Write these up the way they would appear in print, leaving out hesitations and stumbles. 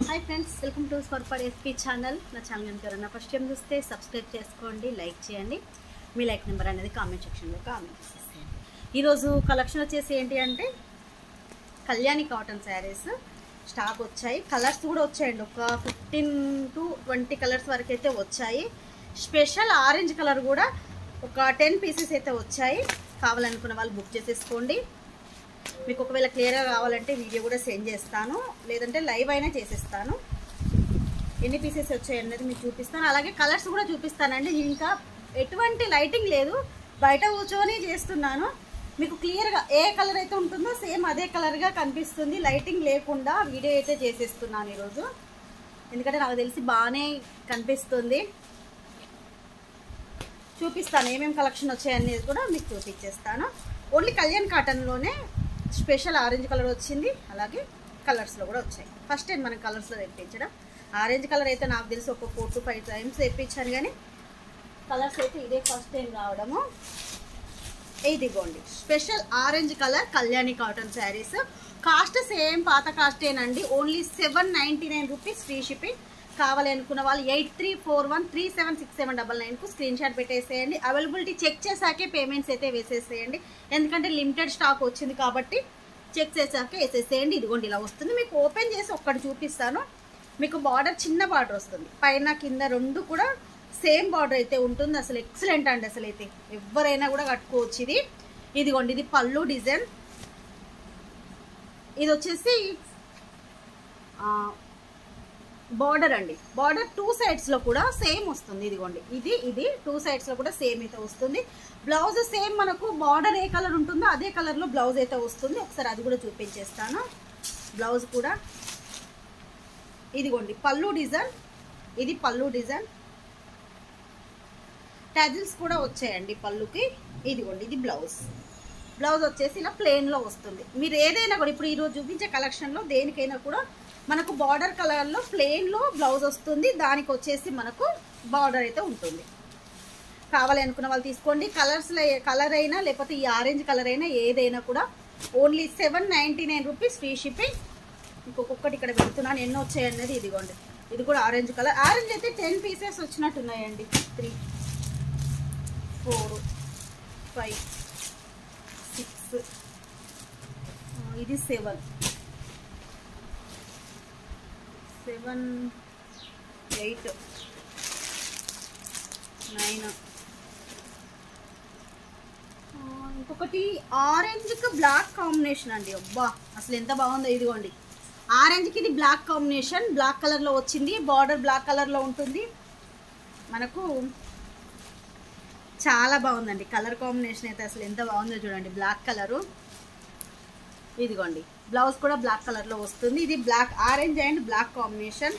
High friends welcome to स्वर्पड एफपी channel నా ఛానల్ కనుక ఫస్ట్ టైం చూస్తే సబ్స్క్రైబ్ చేసుకోండి లైక్ చేయండి మీ లైక్ నెంబర్ అనేది కామెంట్ సెక్షన్లో కామెంట్ చేసేయండి ఈరోజు కలెక్షన్ వచ్చేసి ఏంటి అంటే కళ్యాణి కాటన్ శారీస్ స్టాక్ వచ్చాయి కలర్స్ కూడా వచ్చాయండి ఒక 15 to 20 కలర్స్ వరకు అయితే వచ్చాయి స్పెషల్ ఆరెంజ్ కలర్ కూడా ఒక 10 పీసెస్ అయితే వచ్చాయి కావాలనుకున్న వాళ్ళు బుక్ చేసేసుకోండి మీకు ఒకవేళ క్లియర్గా కావాలంటే వీడియో కూడా సెండ్ చేస్తాను లేదంటే లైవ్ అయినా చేసేస్తాను ఎన్ని పీసెస్ వచ్చాయి అనేది మీకు చూపిస్తాను అలాగే కలర్స్ కూడా చూపిస్తానండి ఇంకా ఎటువంటి లైటింగ్ లేదు బయట కూర్చొని చేస్తున్నాను మీకు క్లియర్గా ఏ కలర్ అయితే ఉంటుందో సేమ్ అదే కలర్గా కనిపిస్తుంది లైటింగ్ లేకుండా వీడియో అయితే చేసేస్తున్నాను ఈరోజు ఎందుకంటే నాకు తెలిసి బాగానే కనిపిస్తుంది చూపిస్తాను ఏమేమి కలెక్షన్ వచ్చాయనేది కూడా మీకు చూపించేస్తాను ఓన్లీ కళ్యాణ్ కాటన్లోనే స్పెషల్ ఆరెంజ్ కలర్ వచ్చింది అలాగే కలర్స్లో కూడా వచ్చాయి ఫస్ట్ టైం మనం కలర్స్లో తెప్పించడం ఆరెంజ్ కలర్ అయితే నాకు తెలిసి ఒక 4 to 5 టైమ్స్ తెప్పించాను కానీ కలర్స్ అయితే ఇదే ఫస్ట్ టైం రావడము ఇదిగోండి special orange colour Kalyani cotton saris cost same పాత కాస్టేనండి ఓన్లీ 799 రూపీస్ ఫ్రీ షిప్పింగ్ కావాలి అనుకున్న వాళ్ళు 8341376799కు స్క్రీన్ షాట్ పెట్టేసేయండి అవైలబిలిటీ చెక్ చేశాకే పేమెంట్స్ అయితే వేసేసేయండి ఎందుకంటే లిమిటెడ్ స్టాక్ వచ్చింది కాబట్టి చెక్ చేశాకే వేసేసేయండి ఇదిగోండి ఇలా వస్తుంది మీకు ఓపెన్ చేసి ఒక్కటి చూపిస్తాను మీకు బార్డర్ చిన్న బార్డర్ వస్తుంది పైన కింద రెండు కూడా సేమ్ బార్డర్ అయితే ఉంటుంది అసలు ఎక్సలెంట్ అండి అసలు అయితే ఎవరైనా కూడా కట్టుకోవచ్చు ఇది ఇదిగోండి ఇది పళ్ళు డిజైన్ ఇది వచ్చేసి బార్డర్ అండి బార్డర్ 2 సైడ్స్లో కూడా సేమ్ వస్తుంది ఇదిగోండి ఇది 2 సైడ్స్లో కూడా సేమ్ అయితే వస్తుంది బ్లౌజ్ సేమ్ మనకు బార్డర్ ఏ కలర్ ఉంటుందో అదే కలర్లో బ్లౌజ్ అయితే వస్తుంది ఒకసారి అది కూడా చూపించేస్తాను బ్లౌజ్ కూడా ఇదిగోండి పళ్ళు డిజైన్ ఇది పళ్ళు డిజైన్ టాజిల్స్ కూడా వచ్చాయండి పళ్ళుకి ఇదిగోండి ఇది బ్లౌజ్ వచ్చేసి ఇలా ప్లెయిన్లో వస్తుంది మీరు ఏదైనా కూడా ఇప్పుడు ఈరోజు చూపించే కలెక్షన్లో దేనికైనా కూడా మనకు బార్డర్ కలర్లో ప్లెయిన్లో బ్లౌజ్ వస్తుంది దానికి వచ్చేసి మనకు బార్డర్ అయితే ఉంటుంది కావాలి అనుకున్న వాళ్ళు తీసుకోండి కలర్ అయినా లేకపోతే ఈ ఆరెంజ్ కలర్ అయినా ఏదైనా కూడా ఓన్లీ 799 రూపీస్ ఫ్రీ షిప్పింగ్ ఇంకొకటి ఇక్కడ పెడుతున్నాను ఎన్నో వచ్చాయన్నది ఇదిగోండి ఇది కూడా ఆరెంజ్ కలర్ ఆరెంజ్ అయితే 10 పీసెస్ వచ్చినట్టున్నాయండి 3 4 5 6 ఇది 7 8 9 ఇంకొకటి ఆరెంజ్కి బ్లాక్ కాంబినేషన్ అండి అబ్బా అసలు ఎంత బాగుందో ఇదిగోండి ఆరెంజ్కి ఇది బ్లాక్ కాంబినేషన్ బ్లాక్ కలర్లో వచ్చింది బార్డర్ బ్లాక్ కలర్లో ఉంటుంది మనకు చాలా బాగుందండి కలర్ కాంబినేషన్ అయితే అసలు ఎంత బాగుందో చూడండి బ్లాక్ కలరు ఇదిగోండి బ్లౌజ్ కూడా బ్లాక్ కలర్లో వస్తుంది ఇది black orange and black combination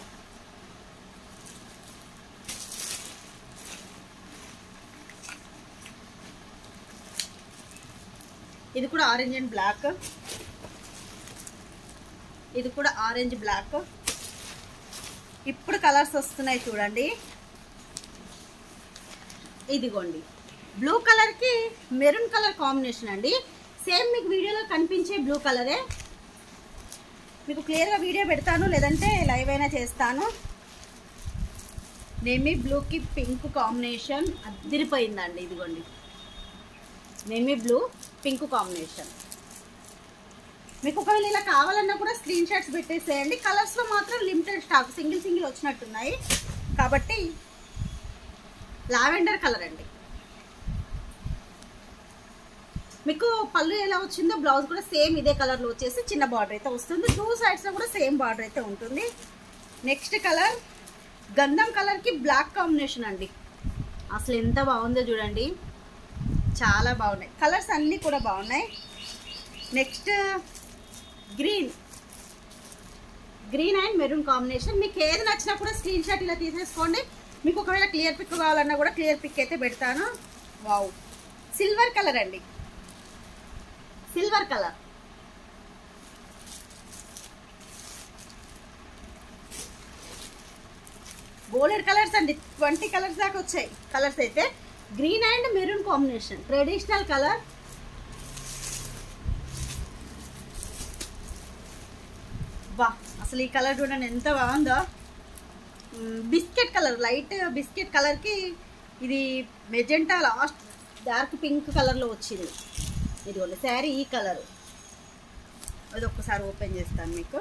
ఇది కూడా ఆరెంజ్ అండ్ బ్లాక్ ఇది కూడా ఆరెంజ్ బ్లాక్ ఇప్పుడు కలర్స్ వస్తున్నాయి చూడండి ఇదిగోండి బ్లూ కలర్కి మెరూన్ కలర్ కాంబినేషన్ అండి సేమ్ మీకు వీడియోలో కనిపించే బ్లూ కలరే మీకు క్లియర్గా వీడియో పెడతాను లేదంటే లైవ్ అయినా చేస్తాను నేమీ బ్లూకి పింక్ కాంబినేషన్ అదిరిపోయిందండి ఇదిగోండి నేమీ బ్లూ పింక్ కాంబినేషన్ మీకు ఒకవేళ ఇలా కావాలన్నా కూడా స్క్రీన్ షాట్స్ పెట్టేసేయండి కలర్స్లో మాత్రం లిమిటెడ్ స్టాక్ సింగిల్ వచ్చినట్టున్నాయి కాబట్టి లావెండర్ కలర్ అండి మీకు పళ్ళు ఎలా వచ్చిందో బ్లౌజ్ కూడా సేమ్ ఇదే కలర్లో వచ్చేసి చిన్న బార్డర్ అయితే వస్తుంది 2 సైడ్స్లో కూడా సేమ్ బార్డర్ అయితే ఉంటుంది నెక్స్ట్ కలర్ గంధం కలర్కి బ్లాక్ కాంబినేషన్ అండి అసలు ఎంత బాగుందో చూడండి చాలా బాగున్నాయి కలర్స్ అన్నీ కూడా బాగున్నాయి next green and maroon combination మీకు ఏది నచ్చినా కూడా స్క్రీన్ షాట్ ఇలా తీసేసుకోండి మీకు ఒకవేళ క్లియర్ పిక్ కావాలన్నా కూడా క్లియర్ పిక్ అయితే పెడతాను వావ్ సిల్వర్ కలర్ అండి సిల్వర్ కలర్ గోల్డెన్ కలర్స్ అండి 20 కలర్స్ దాకా వచ్చాయి కలర్స్ అయితే green and maroon combination traditional colour वाह అసలు ఈ కలర్ చూడండి ఎంత బాగుందో. బిస్కెట్ కలర్, లైట్ బిస్కెట్ కలర్కి ఇది మెజెంటా లాస్ట్ డార్క్ పింక్ కలర్లో వచ్చింది. ఇదిగోండి శారీ ఈ కలరు. అది ఒక్కసారి ఓపెన్ చేస్తాను మీకు.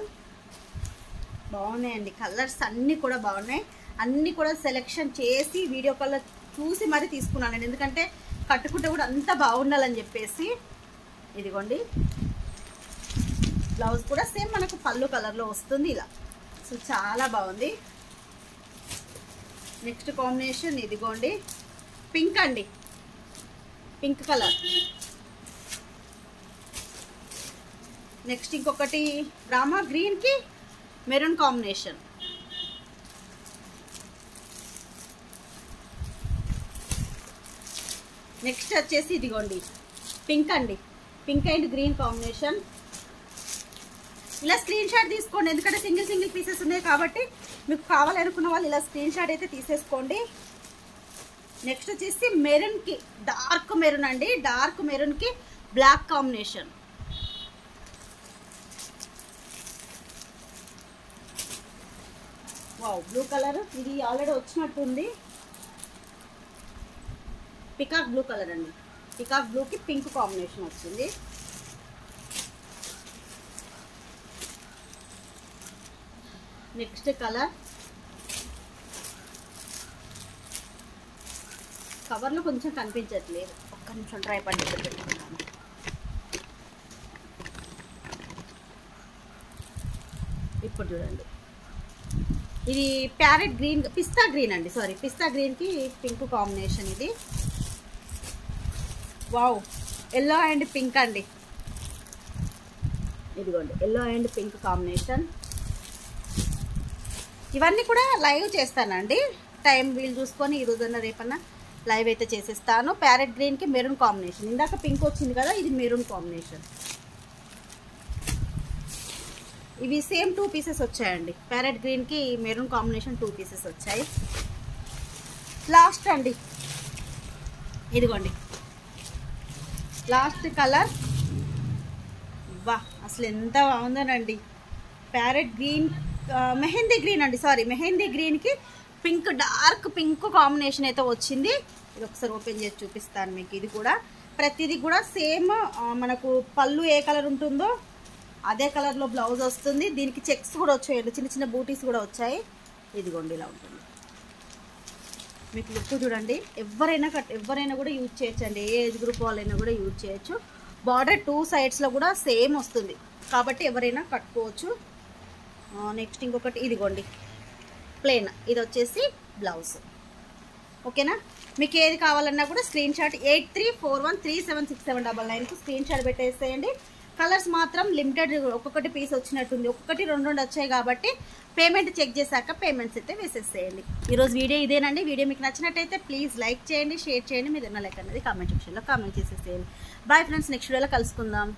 బాగున్నాయండి కలర్స్ అన్నీ కూడా బాగున్నాయి. అన్నీ కూడా సెలెక్షన్ చేసి వీడియో కాల్లో చూసి మరీ తీసుకున్నానండి, ఎందుకంటే కట్టుకుంటే కూడా అంత బాగుండాలని చెప్పేసి. ఇదిగోండి బ్లౌజ్ కూడా సేమ్ మనకు పళ్ళు కలర్లో వస్తుంది ఇలా. సో చాలా బాగుంది. నెక్స్ట్ కాంబినేషన్ ఇదిగోండి పింక్ అండి, పింక్ కలర్. నెక్స్ట్ ఇంకొకటి రామా గ్రీన్కి మెరూన్ కాంబినేషన్. నెక్స్ట్ వచ్చేసి ఇదిగోండి పింక్ అండి, పింక్ అండ్ గ్రీన్ కాంబినేషన్. ఇలా స్క్రీన్ షాట్ తీసుకోండి, ఎందుకంటే సింగిల్ సింగిల్ పీసెస్ ఉన్నాయి కాబట్టి మీకు కావాలనుకున్న వాళ్ళు ఇలా స్క్రీన్ షాట్ అయితే తీసేసుకోండి. నెక్స్ట్ వచ్చేసి మెరూన్కి డార్క్ మెరూన్ అండి, డార్క్ మెరూన్కి black combination. Wow blue colour, ఇది ఆల్రెడీ వచ్చినట్టుంది. పికాక్ బ్లూ కలర్ అండి, పికాక్ బ్లూకి పింక్ కాంబినేషన్ వచ్చింది. నెక్స్ట్ కలర్ కవర్లో కొంచెం కనిపించట్లేదు, ఒక్క నిమిషం ట్రై పట్టి పెట్టుకున్నాను. ఇప్పుడు చూడండి ఇది ప్యారెట్ గ్రీన్, పిస్తా గ్రీన్ అండి, సారీ పిస్తా గ్రీన్కి పింక్ కాంబినేషన్. ఇది వావ్ ఎల్లో అండ్ పింక్ అండి. ఇదిగోండి ఎల్లో అండ్ పింక్ కాంబినేషన్. ఇవన్నీ కూడా లైవ్ చేస్తానండి, టైం వీలు చూసుకొని ఈ రోజున రేపన్నా లైవ్ అయితే చేసేస్తాను. ప్యారెట్ గ్రీన్కి మెరూన్ కాంబినేషన్, ఇందాక పింక్ వచ్చింది కదా, ఇది మెరూన్ కాంబినేషన్. ఇవి సేమ్ 2 పీసెస్ వచ్చాయండి, ప్యారెట్ గ్రీన్కి మెరూన్ కాంబినేషన్ 2 పీసెస్ వచ్చాయి. లాస్ట్ అండి ఇదిగోండి లాస్ట్ కలర్. వా అసలు ఎంత బాగుందోనండి. ప్యారెట్ గ్రీన్, మెహందీ గ్రీన్ అండి, సారీ మెహందీ గ్రీన్కి పింక్, డార్క్ పింక్ కాంబినేషన్ అయితే వచ్చింది. ఇది ఒకసారి ఓపెన్ చేసి చూపిస్తాను మీకు. ఇది కూడా ప్రతిదీ కూడా సేమ్ మనకు పళ్ళు ఏ కలర్ ఉంటుందో అదే కలర్లో బ్లౌజ్ వస్తుంది. దీనికి చెక్స్ కూడా వచ్చాయండి, చిన్న చిన్న బూటీస్ కూడా వచ్చాయి. ఇదిగోండి ఇలా ఉంటుంది. మీకు లుక్ చూడండి, ఎవరైనా కూడా యూజ్ చేయొచ్చండి, ఏ ఏజ్ గ్రూప్ వాళ్ళైనా కూడా యూజ్ చేయొచ్చు. బార్డర్ 2 సైడ్స్లో కూడా సేమ్ వస్తుంది కాబట్టి ఎవరైనా కట్టుకోవచ్చు. నెక్స్ట్ ఇంకొకటి ఇదిగోండి ప్లెయిన్, ఇది వచ్చేసి బ్లౌజ్. ఓకేనా, మీకు ఏది కావాలన్నా కూడా స్క్రీన్ షాట్ 8341376799కు స్క్రీన్ షాట్ పెట్టేసేయండి. కలర్స్ మాత్రం లిమిటెడ్, ఒక్కొక్కటి పీస్ వచ్చినట్టుంది, ఒక్కొక్కటి 2 వచ్చాయి కాబట్టి పేమెంట్ చెక్ చేశాక పేమెంట్స్ అయితే వేసేసేయండి. ఈరోజు వీడియో ఇదేనండి. వీడియో మీకు నచ్చినట్టయితే ప్లీజ్ లైక్ చేయండి, షేర్ చేయండి, మీరు ఏదైనా లైక్ అనేది కామెంట్ సెక్షన్లో కామెంట్ చేసేసేయండి. బాయ్ ఫ్రెండ్స్, నెక్స్ట్ వీడియోలో కలుసుకుందాం.